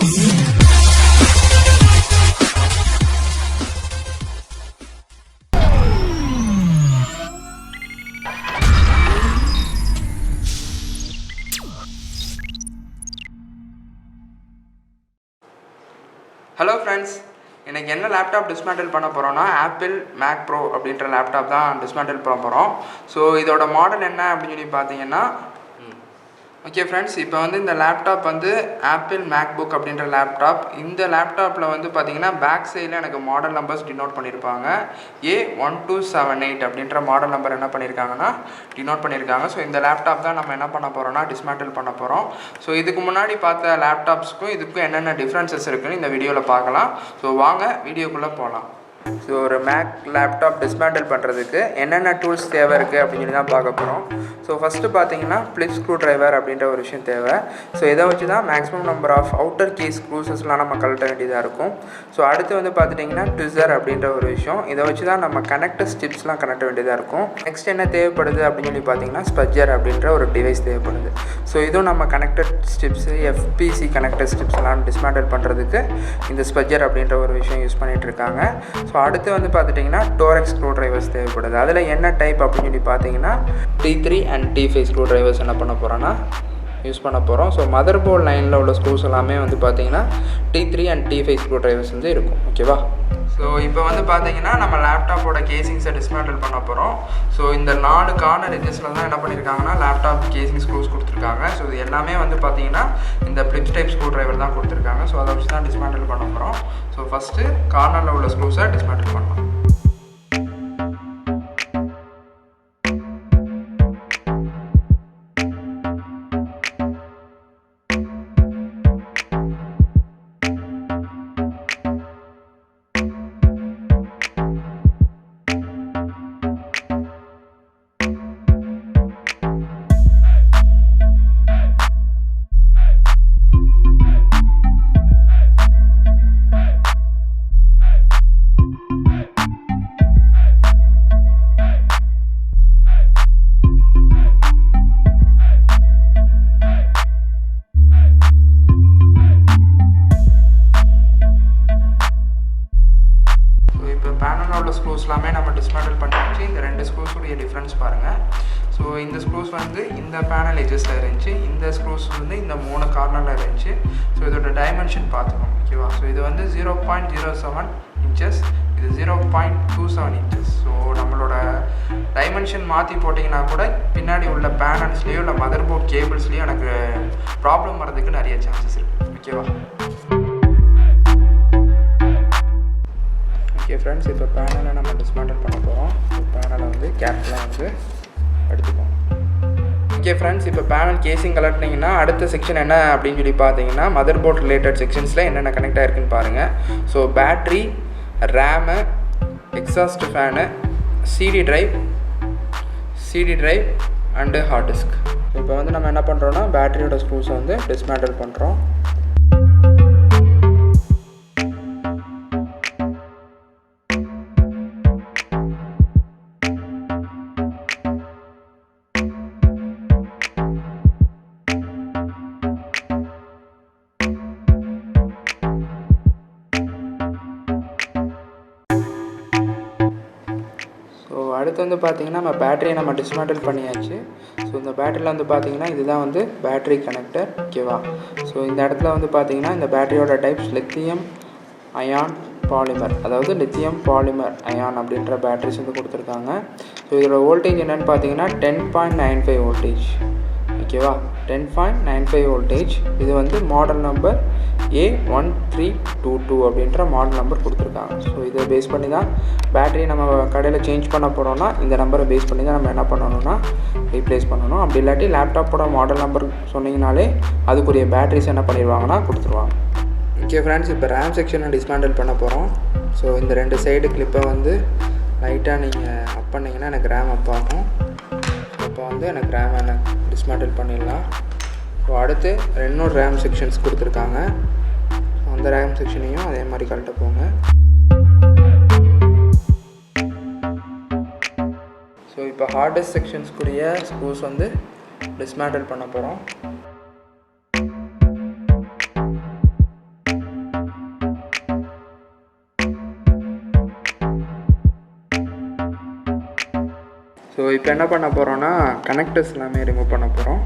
Hello friends, இன்னைக்கு என்ன laptop dismantle பண்ண போகிறோன்னா ஆப்பிள் மேக் ப்ரோ அப்படின்ற லேப்டாப் தான் டிஸ்மேண்டில் பண்ண போகிறோம். ஸோ இதோட மாடல் என்ன அப்படின்னு சொல்லி பார்த்தீங்கன்னா ஓகே ஃப்ரெண்ட்ஸ், இப்போ வந்து இந்த லேப்டாப் வந்து ஆப்பிள் மேக் புக் அப்படின்ற லேப்டாப். இந்த லேப்டாப்பில் வந்து பார்த்தீங்கன்னா பேக் சைடில் எனக்கு மாடல் நம்பர்ஸ் டினோட் பண்ணியிருப்பாங்க. A1278 அப்படின்ற மாடல் நம்பர் என்ன பண்ணியிருக்காங்கன்னா டினோட் பண்ணியிருக்காங்க. ஸோ இந்த லேப்டாப் தான் நம்ம என்ன பண்ண போகிறோம்னா டிஸ்மேண்டில் பண்ண போகிறோம். ஸோ இதுக்கு முன்னாடி பார்த்த லேப்டாப்ஸ்க்கும் இதுக்கும் என்னென்ன டிஃப்ரென்சஸ் இருக்குன்னு இந்த வீடியோவில் பார்க்கலாம். ஸோ வாங்க வீடியோக்குள்ளே போகலாம். ஸோ ஒரு மேக் லேப்டாப் டிஸ்மேண்டில் பண்ணுறதுக்கு என்னென்ன டூல்ஸ் தேவை இருக்குது அப்படின்னு சொல்லி தான் பார்க்க போகிறோம். ஸோ ஃபஸ்ட்டு பார்த்தீங்கன்னா ஃப்ளிப் ஸ்க்ரூ ட்ரைவர் அப்படின்ற ஒரு விஷயம் தேவை. ஸோ இதை வச்சு தான் maximum number of outer key ஸ்க்ரூஸஸ்லாம் நம்ம கழட்ட வேண்டியதாக இருக்கும். ஸோ அடுத்து வந்து பார்த்துட்டிங்கன்னா ட்விஸர் அப்படின்ற ஒரு விஷயம். இதை வச்சு தான் நம்ம கனெக்டர் ஸ்டிப்ஸ்லாம் கனெக்ட வேண்டியதாக இருக்கும். நெக்ஸ்ட் என்ன தேவைப்படுது அப்படின்னு சொல்லி பார்த்தீங்கன்னா ஸ்பஜர் அப்படின்ற ஒரு டிவைஸ் தேவைப்படுது. ஸோ இதுவும் நம்ம கனெக்டர் ஸ்டிப்ஸு எஃபிசி கனெக்டர் ஸ்டிப்ஸ்லாம் டிஸ்மேண்டில் பண்ணுறதுக்கு இந்த ஸ்பஜர் அப்படின்ற ஒரு விஷயம் யூஸ் பண்ணிகிட்ருக்காங்க. ஸோ அடுத்து வந்து பார்த்துட்டிங்கன்னா டோரெக்ஸ் ஸ்க்ரூ ட்ரைவர்ஸ் தேவைப்படுது. அதில் என்ன டைப் அப்படின்னு சொல்லி பார்த்தீங்கன்னா T3 and T5 screw drivers என்ன பண்ண போகிறோன்னா யூஸ் பண்ண போகிறோம். ஸோ மதர் போர்ட் லைனில் உள்ள ஸ்க்ரூஸ் எல்லாமே வந்து பார்த்திங்கன்னா T3 and T5 screw drivers வந்து இருக்கும். ஓகேவா? ஸோ இப்போ வந்து பார்த்தீங்கன்னா நம்ம லேப்டாப்போட கேசிங்ஸை டிஸ்மேண்டில் பண்ண போகிறோம். ஸோ இந்த 4 கார்னர் எட்ஜஸில் தான் என்ன பண்ணியிருக்காங்கன்னா லேப்டாப் கேசிங் ஸ்க்ரூஸ் கொடுத்துருக்காங்க. ஸோ இது எல்லாமே வந்து பார்த்தீங்கன்னா இந்த ஃப்ளிப் டைப் ஸ்க்ரூ ட்ரைவர் தான் கொடுத்துருக்காங்க. ஸோ அதை வச்சு தான் டிஸ்மேண்டில் பண்ண போகிறோம். ஸோ ஃபஸ்ட்டு கார்னரில் உள்ள ஸ்க்ரூஸை டிஸ்மேண்டில் பண்ணலாம். ஸ்க்ரூஸ் எல்லாமே நம்ம டிஸ்மேண்டில் பண்ணிடுச்சு. இந்த 2 ஸ்க்ரூஸுடைய டிஃப்ரென்ஸ் பாருங்கள். ஸோ இந்த ஸ்க்ரூஸ் வந்து இந்த பேனல் எஜஸில் இருந்துச்சு, இந்த ஸ்க்ரூஸ் வந்து இந்த 3 கார்னரில் இருந்துச்சு. ஸோ இதோட டைமென்ஷன் பார்த்துக்கோங்க. ஓகேவா? ஸோ இது வந்து 0.07 இன்ச்சஸ், இது 0.27 இன்ச்சஸ். ஸோ நம்மளோட டைமென்ஷன் மாற்றி போட்டிங்கன்னா கூட பின்னாடி உள்ள பேனல்ஸ்லேயோ இல்லை மதர் போர்ட் கேபிள்ஸ்லேயோ எனக்கு ப்ராப்ளம் வரதுக்கு நிறைய சான்சஸ் இருக்குது. ஓகேவா? ஓகே ஃப்ரெண்ட்ஸ், இப்போ பேனலை நம்ம டிஸ்மேண்டில் பண்ண போகிறோம். பேனலை வந்து கேர்ஃபுல்லாக வந்து எடுத்துப்போம். ஓகே ஃப்ரெண்ட்ஸ், இப்போ பேனல் கேசிங் கலட்டினீங்கன்னா அடுத்த செக்ஷன் என்ன அப்படின்னு சொல்லி பார்த்தீங்கன்னா மதர் போர்ட் ரிலேட்டட் செக்ஷன்ஸில் என்னென்ன கனெக்ட் ஆகிருக்குன்னு பாருங்கள். So battery, RAM, exhaust fan, CD drive and hard disk. இப்போ வந்து நம்ம என்ன பண்ணுறோன்னா பேட்டரியோட ஸ்க்ரூஸை வந்து டிஸ்மேண்டில் பண்ணுறோம். அடுத்து வந்து பார்த்திங்கன்னா நம்ம பேட்டரியை நம்ம டிஸ்மேண்டில் பண்ணியாச்சு. ஸோ இந்த பேட்டரியில் வந்து பார்த்திங்கன்னா இதுதான் வந்து பேட்டரி கனெக்டர். ஓகேவா? ஸோ இந்த இடத்துல வந்து பார்த்திங்கன்னா இந்த பேட்டரியோட டைப்ஸ் லித்தியம் அயான் பாலிமர், அதாவது லித்தியம் பாலிமர் அயான் அப்படின்ற பேட்டரிஸ் வந்து கொடுத்துருக்காங்க. ஸோ இதோட வோல்டேஜ் என்னென்னு பார்த்தீங்கன்னா 10.95 வோல்டேஜ். ஓகேவா? 10.95 வோல்டேஜ். இது வந்து மாடல் நம்பர் A1322 அப்படின்ற மாடல் நம்பர் கொடுத்துருக்காங்க. ஸோ இதை பேஸ் பண்ணி தான் பேட்டரி நம்ம கடையில் சேஞ்ச் பண்ண போகிறோன்னா இந்த நம்பரை பேஸ் பண்ணி தான் நம்ம என்ன பண்ணணும்னா ரீப்ளேஸ் பண்ணணும். அப்படி இல்லாட்டி லேப்டாப்போட மாடல் நம்பர் சொன்னீங்கனாலே அதுக்குரிய பேட்டரிஸ் என்ன பண்ணிடுவாங்கன்னா கொடுத்துருவாங்க. ஓகே ஃப்ரெண்ட்ஸ், இப்போ ரேம் செக்ஷனை டிஸ்மேண்டில் பண்ண போகிறோம். ஸோ இந்த 2 சைடு கிளிப்பை வந்து லைட்டாக நீங்கள் அப் பண்ணிங்கன்னா எனக்கு ரேம் அப் ஆகும். இப்போ வந்து எனக்கு ரேம் எனக்கு டிஸ்மேண்டில் பண்ணிடலாம். ஸோ அடுத்து இன்னொரு ரேம் செக்ஷன்ஸ் கொடுத்துருக்காங்க. அந்த ரேம் செக்ஷனையும் அதே மாதிரி கழட்ட போங்க. ஸோ இப்போ ஹார்ட் டிஸ்க் செக்ஷன்ஸ்க்குரிய ஸ்க்ரூஸ் வந்து டிஸ்மேண்டில் பண்ண போகிறோம். இப்போ என்ன பண்ண போகிறோன்னா கனெக்டர்ஸ் எல்லாமே ரிமூவ் பண்ண போகிறோம்.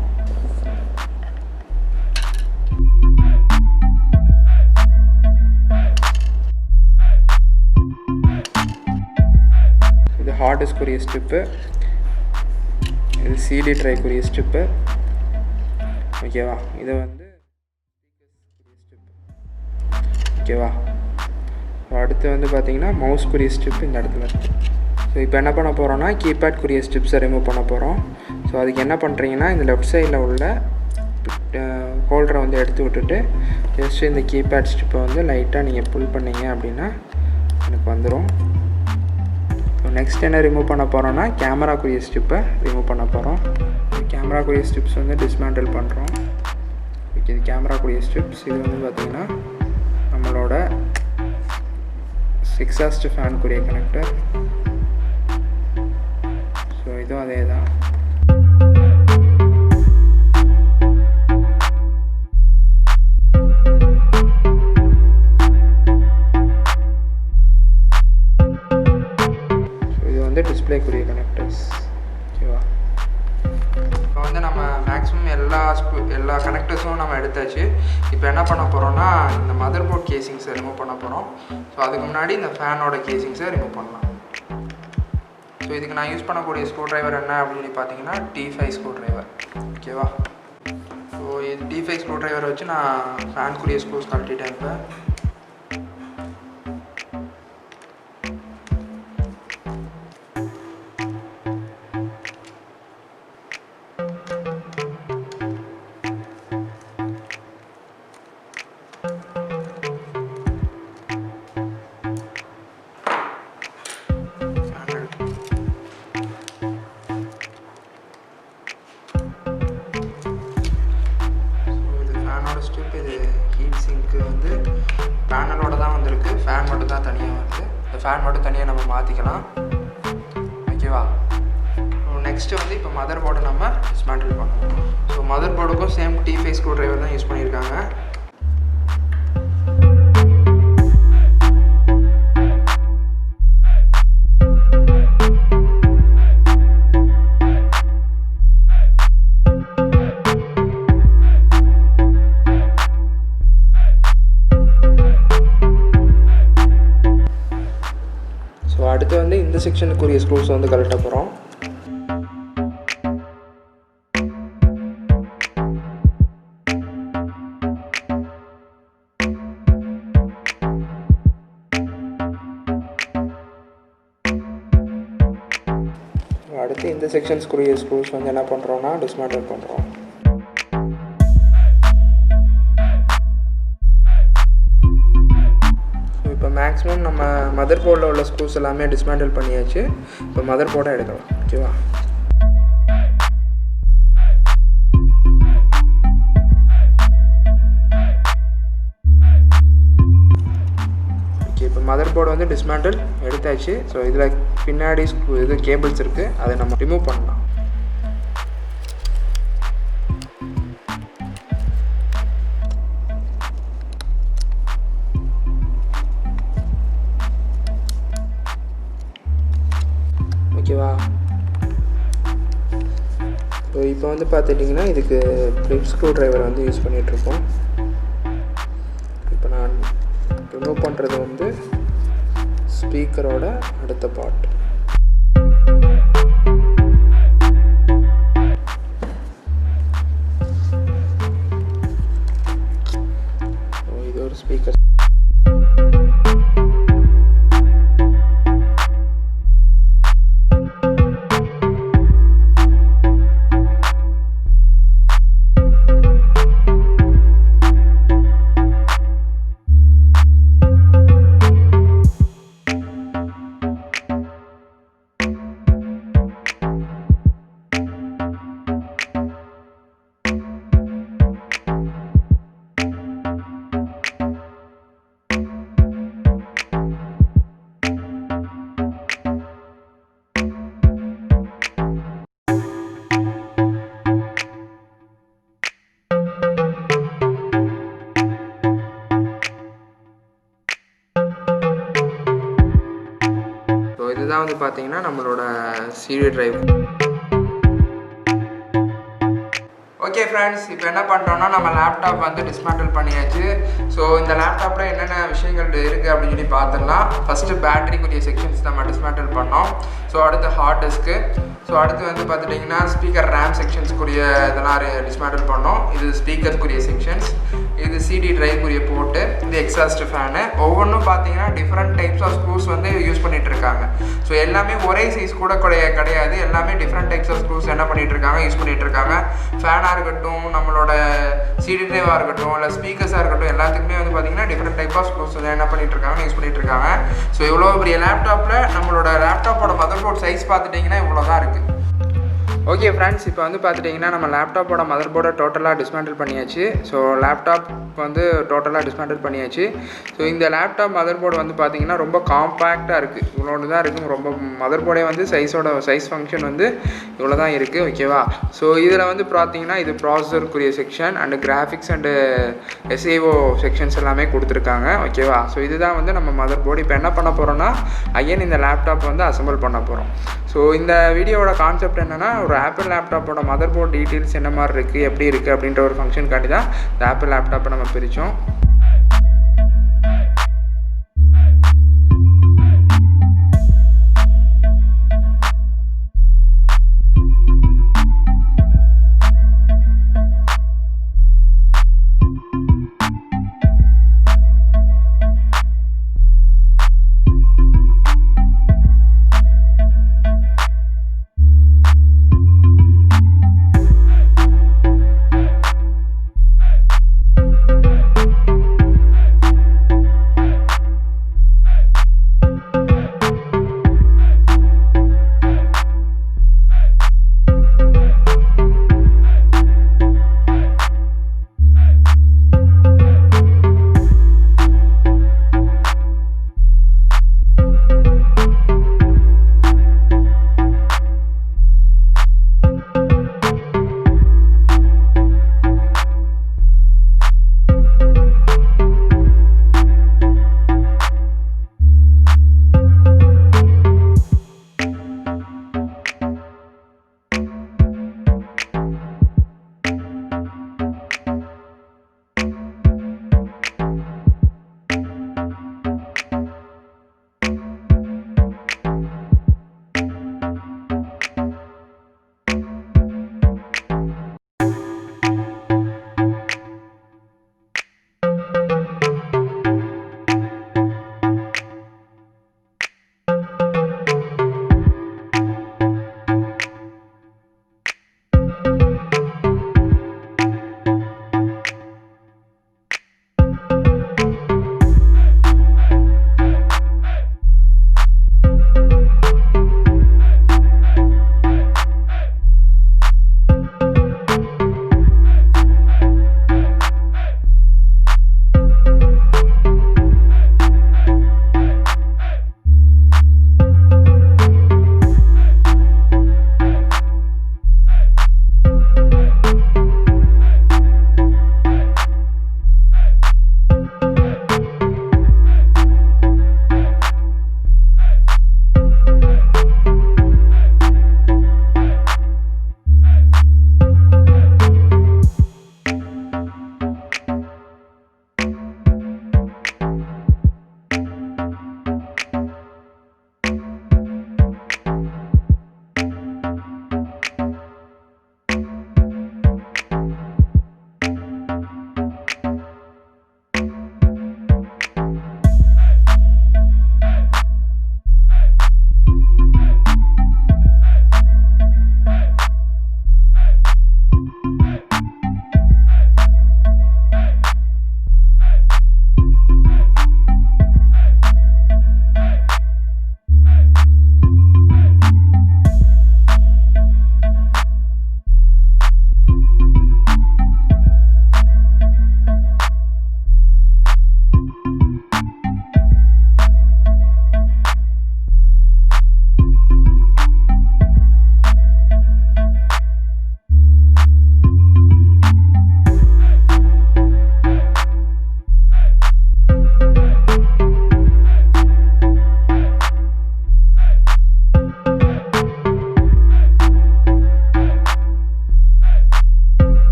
இது ஹார்ட் டிஸ்க்குரிய ஸ்ட்ரிப்பு, இது CD ட்ரைக்குரிய ஸ்ட்ரிப்பு. ஓகேவா, இது வந்து ஓகேவா. அடுத்து வந்து பார்த்திங்கன்னா மவுஸ்க்குரிய ஸ்ட்ரிப் இந்த இடத்துல இருக்குது. ஸோ இப்போ என்ன பண்ண போகிறோன்னா கீபேட்க்குரிய ஸ்ட்ரிப்ஸை ரிமூவ் பண்ண போகிறோம். ஸோ அதுக்கு என்ன பண்ணுறீங்கன்னா இந்த லெஃப்ட் சைடில் உள்ள ஹோல்டரை வந்து எடுத்து விட்டுட்டு ஜஸ்ட் இந்த கீபேட் ஸ்ட்ரிப்பை வந்து லைட்டாக நீங்கள் புல் பண்ணிங்க அப்படின்னா எனக்கு வந்துடும். ஸோ நெக்ஸ்ட் என்ன ரிமூவ் பண்ண போகிறோன்னா கேமராக்குரிய ஸ்ட்ரிப்பை ரிமூவ் பண்ண போகிறோம். கேமராக்குரிய ஸ்ட்ரிப்ஸ் வந்து டிஸ்மேண்டில் பண்ணுறோம். இது கேமராக்குரிய ஸ்ட்ரிப்ஸ். இது வந்து பார்த்திங்கன்னா நம்மளோட எக்ஸாஸ்ட் ஃபேனுக்குரிய கனெக்டர். ஸோ இதுவும் அதே தான். ஸோ இது வந்து டிஸ்பிளேக்குரிய கனெக்டர்ஸ். ஓகேவா, இப்போ வந்து நம்ம மேக்ஸிமம் எல்லா கனெக்டர்ஸும் நம்ம எடுத்தாச்சு. இப்போ என்ன பண்ண போகிறோன்னா இந்த மதர்போர்ட் கேசிங்ஸை ரிமூவ் பண்ண போகிறோம். ஸோ அதுக்கு முன்னாடி இந்த ஃபேனோட கேசிங்ஸை ரிமூவ் பண்ணலாம். ஸோ இதுக்கு நான் யூஸ் பண்ணக்கூடிய ஸ்க்ரூ ட்ரைவர் என்ன அப்படின்னு பார்த்தீங்கன்னா T5 ஸ்க்ரூ ட்ரைவர். ஓகேவா, ஸோ இது T5 ஸ்க்ரூ ட்ரைவரை வச்சு நான் ஃபேனுக்குரிய ஸ்க்ரூஸ் கழட்டிட்டேன். இப்போ பேனலோட தான் வந்திருக்கு, ஃபேன் மட்டும் தான் தனியாக வருது. இந்த ஃபேன் மட்டும் தனியாக நம்ம மாற்றிக்கலாம். ஓகேவா, நெக்ஸ்ட்டு வந்து இப்போ மதர் போர்டை நம்ம டிஸ்மேண்டில் பண்ணுவோம். ஸோ மதர் போர்டுக்கும் சேம் T5 ஸ்க்ரூ ட்ரைவர் தான் யூஸ் பண்ணியிருக்காங்க. அடுத்து வந்து இந்த செக்ஷனுக்குரிய ஸ்க்ரூஸ் வந்து கழட்ட போகிறோம். அடுத்து இந்த செக்ஷன்ஸ்க்குரிய ஸ்க்ரூஸ் வந்து என்ன பண்ணுறோன்னா டிஸ்மேண்டில் பண்ணுறோம். இப்போ மேக்ஸிமம் நம்ம மதர் போர்டில் உள்ள ஸ்க்ரூஸ் எல்லாமே டிஸ்மேண்டில் பண்ணியாச்சு. இப்போ மதர் போர்டை எடுக்கலாம். ஓகேவா, ஓகே. இப்போ மதர் போர்டு வந்து டிஸ்மேண்டில் எடுத்தாச்சு. ஸோ இதில் பின்னாடி இது கேபிள்ஸ் இருக்குது, அதை நம்ம ரிமூவ் பண்ணலாம். ஓகேவா, ஸோ இப்போ வந்து பார்த்துட்டிங்கன்னா இதுக்கு ஃப்ளிப் ஸ்க்ரூ ட்ரைவர் வந்து யூஸ் பண்ணிகிட்ருக்கோம். இப்போ நான் ரிமூவ் பண்ணுறது வந்து ஸ்பீக்கரோட அடுத்த பார்ட். இது ஒரு ஸ்பீக்கர். இதுதான் வந்து பார்த்தீங்கன்னா நம்மளோட CD டிரைவ். ஓகே ஃப்ரெண்ட்ஸ், இப்போ என்ன பண்ணுறோன்னா நம்ம லேப்டாப் வந்து டிஸ்மேண்டில் பண்ணியாச்சு. ஸோ இந்த லேப்டாப்பில் என்னென்ன விஷயங்கள் இருக்குது அப்படின்னு சொல்லி பார்த்துடலாம். ஃபஸ்ட்டு பேட்டரிக்குரிய செக்ஷன்ஸ் நம்ம டிஸ்மேண்டில் பண்ணோம். ஸோ அடுத்து ஹார்ட் டிஸ்க்கு, ஸோ அடுத்து வந்து பார்த்துட்டிங்கன்னா ஸ்பீக்கர் ரேம் செக்ஷன்ஸ்க்குரிய இதெல்லாம் டிஸ்மேண்டில் பண்ணோம். இது ஸ்பீக்கர்ஸ்க்குரிய செக்ஷன்ஸ், இது சிடி ட்ரைவ்க்குரிய போர்ட்டு, இது எக்ஸாஸ்ட் ஃபேனு. ஒவ்வொன்றும் பார்த்தீங்கன்னா டிஃப்ரெண்ட் டைப்ஸ் ஆஃப் ஸ்க்ரூஸ் வந்து யூஸ் பண்ணிகிட்டு இருக்காங்க. ஸோ எல்லாமே ஒரே சைஸ் கூட கிடையாது, எல்லாமே டிஃப்ரெண்ட் டைப்ஸ் ஆஃப் ஸ்க்ரூஸ் என்ன பண்ணிகிட்டு இருக்காங்க, யூஸ் பண்ணிகிட்டு இருக்காங்க. ஃபேனாக இருக்கட்டும், நம்மளோட சிடி ட்ரைவாக இருக்கட்டும், இல்லை ஸ்பீக்கர்ஸாக இருக்கட்டும், எல்லாத்துக்குமே வந்து பார்த்திங்கன்னா டிஃப்ரெண்ட் டைப் ஆஃப் ஸ்க்ரூஸ் வந்து என்ன பண்ணிகிட்டு இருக்காங்க, யூஸ் பண்ணிகிட்டு இருக்காங்க. ஸோ இவ்வளோ பெரிய லேப்டாப்பில் நம்மளோட லேப்டாப்போட மதர்போர்ட் சைஸ் பார்த்துட்டிங்கன்னா இவ்வளோ தான் இருக்குது. ஓகே ஃப்ரெண்ட்ஸ், இப்போ வந்து பார்த்துட்டிங்கன்னா நம்ம லேப்டாப்போட மதர்போர்டை டோட்டலாக டிஸ்மேண்டில் பண்ணியாச்சு. ஸோ லேப்டாப் வந்து டோட்டலாக டிஸ்மேண்டில் பண்ணியாச்சு. ஸோ இந்த லேப்டாப் மதர்போர்டு வந்து பார்த்திங்கன்னா ரொம்ப காம்பேக்டாக இருக்குது. இவ்வளோன்னு தான் இருக்குது. ரொம்ப மதர்போர்டே வந்து சைஸ் ஃபங்க்ஷன் வந்து இவ்வளோ தான் இருக்குது. ஓகேவா? ஸோ இதில் வந்து பார்த்திங்கன்னா இது ப்ராசஸருக்குரிய section and graphics and SAO sections எல்லாமே கொடுத்துருக்காங்க. ஓகேவா? ஸோ இதுதான் வந்து நம்ம மதர்போர்டு. இப்போ என்ன பண்ண போகிறோன்னா அகைன் இந்த லேப்டாப் வந்து அசம்பிள் பண்ண போகிறோம். ஸோ இந்த வீடியோவோட கான்செப்ட் என்னென்னா, ஒரு ஆப்பிள் லேப்டாப்போட மதர்போர்ட் டீட்டெயில்ஸ் என்ன மாதிரி இருக்குது, எப்படி இருக்குது அப்படின்ற ஒரு ஃபங்க்ஷன் காட்டி தான் இந்த ஆப்பிள் லேப்டாப்பை நம்ம பிரித்தோம்.